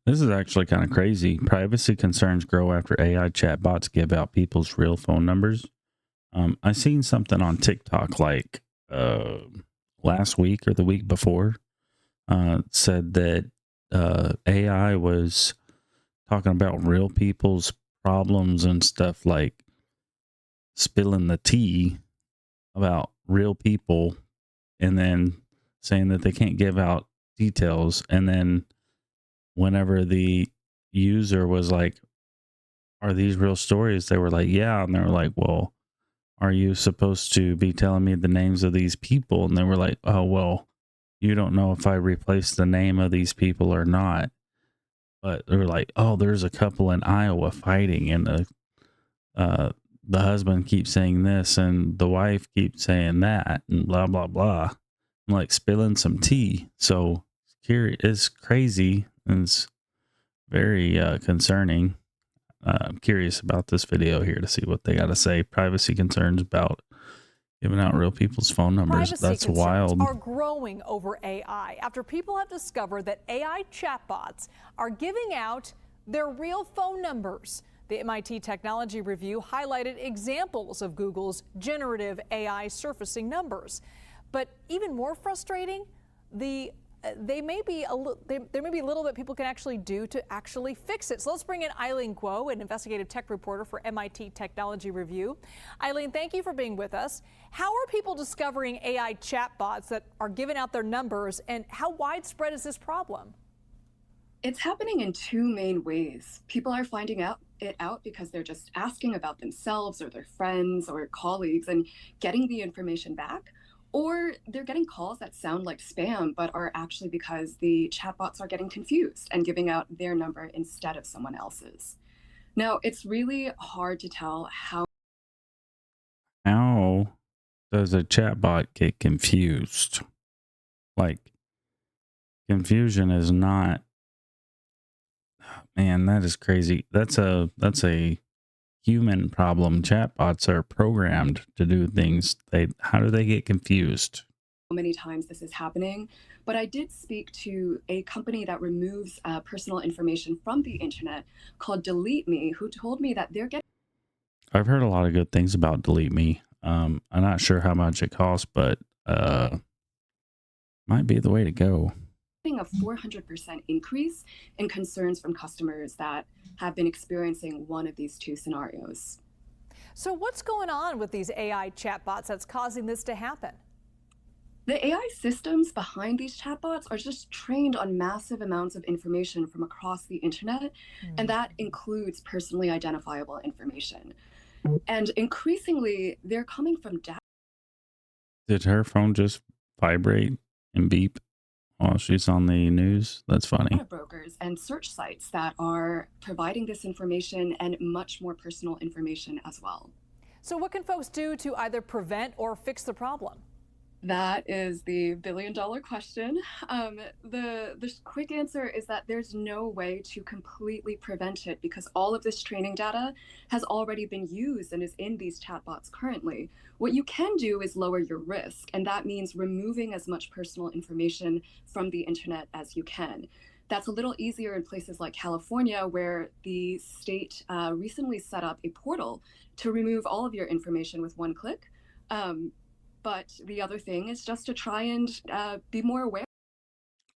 This is actually kind of crazy. Privacy concerns grow after AI chatbots give out people's real phone numbers. I seen something on TikTok like last week or the week before said that AI was talking about real people's problems and stuff like spilling the tea about real people and then saying that they can't give out details. And then whenever the user was like, are these real stories? They were like, yeah. And they were like, well, are you supposed to be telling me the names of these people? And they were like, oh, well, you don't know if I replace the name of these people or not. But they were like, oh, there's a couple in Iowa fighting, and uh, the husband keeps saying this, and the wife keeps saying that, and blah, blah, blah. I'm like spilling some tea. So here it's crazy, and it's very concerning. I'm curious about this video here to see what they got to say. Privacy concerns about giving out real people's phone numbers. Privacy That's concerns wild. are growing over AI after people have discovered that AI chatbots are giving out their real phone numbers. The MIT Technology Review highlighted examples of Google's generative AI surfacing numbers. But even more frustrating, there may be a little that people can actually do to actually fix it. So let's bring in Eileen Kuo, an investigative tech reporter for MIT Technology Review. Eileen, thank you for being with us. How are people discovering AI chatbots that are giving out their numbers, and how widespread is this problem? It's happening in two main ways. People are finding it out because they're just asking about themselves or their friends or colleagues and getting the information back. Or they're getting calls that sound like spam, but are actually because the chatbots are getting confused and giving out their number instead of someone else's. Now, it's really hard to tell How does a chatbot get confused? Like, confusion is not, man, that is crazy. That's a human problem. Chatbots are programmed to do things. How do they get confused? how many times this is happening, but I did speak to a company that removes personal information from the internet called Delete Me, who told me that they're getting I've heard a lot of good things about Delete Me. I'm not sure how much it costs, but might be the way to go. a 400% increase in concerns from customers that have been experiencing one of these two scenarios. So what's going on with these AI chatbots that's causing this to happen? The AI systems behind these chatbots are just trained on massive amounts of information from across the internet, and that includes personally identifiable information. And increasingly, they're coming from Did her phone just vibrate and beep while she's on the news? That's funny. data brokers and search sites that are providing this information and much more personal information as well. So what can folks do to either prevent or fix the problem? That is the billion-dollar question. The quick answer is that there's no way to completely prevent it because all of this training data has already been used and is in these chatbots currently. What you can do is lower your risk, and that means removing as much personal information from the internet as you can. That's a little easier in places like California, where the state recently set up a portal to remove all of your information with one click. But the other thing is just to try and be more aware.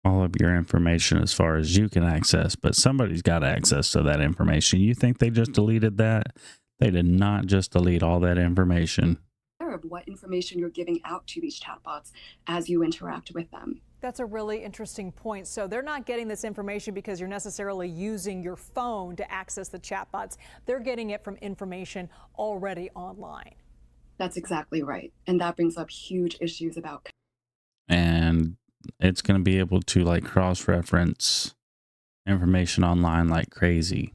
All of your information as far as you can access, but somebody's got access to that information. You think they just deleted that? They did not just delete all that information. Of what information you're giving out to these chatbots as you interact with them. That's a really interesting point. So they're not getting this information because you're necessarily using your phone to access the chatbots. They're getting it from information already online. That's exactly right. And that brings up huge issues about And it's going to be able to like cross-reference information online like crazy.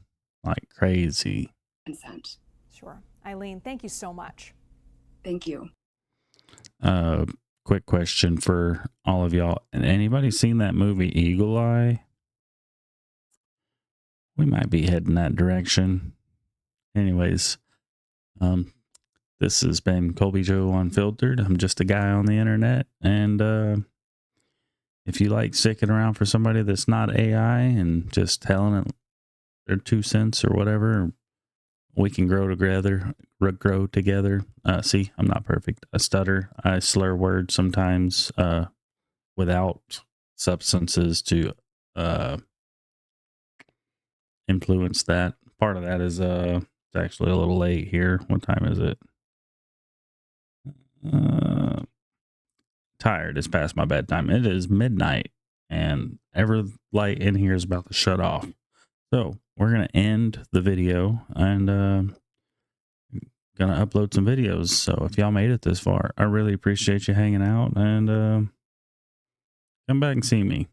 consent. Sure. Eileen, thank you so much. Thank you. Quick question for all of y'all. Anybody seen that movie Eagle Eye? We might be heading that direction. Anyways, this has been Colby Joe Unfiltered. I'm just a guy on the internet, and if you like sticking around for somebody that's not AI and just telling it their 2 cents or whatever, we can grow together. Grow together. See, I'm not perfect. I stutter. I slur words sometimes without substances to influence that. Part of that is it's actually a little late here. What time is it? Tired. It's past my bedtime. It is midnight, and every light in here is about to shut off. So we're gonna end the video and gonna upload some videos. So if y'all made it this far, I really appreciate you hanging out, and come back and see me.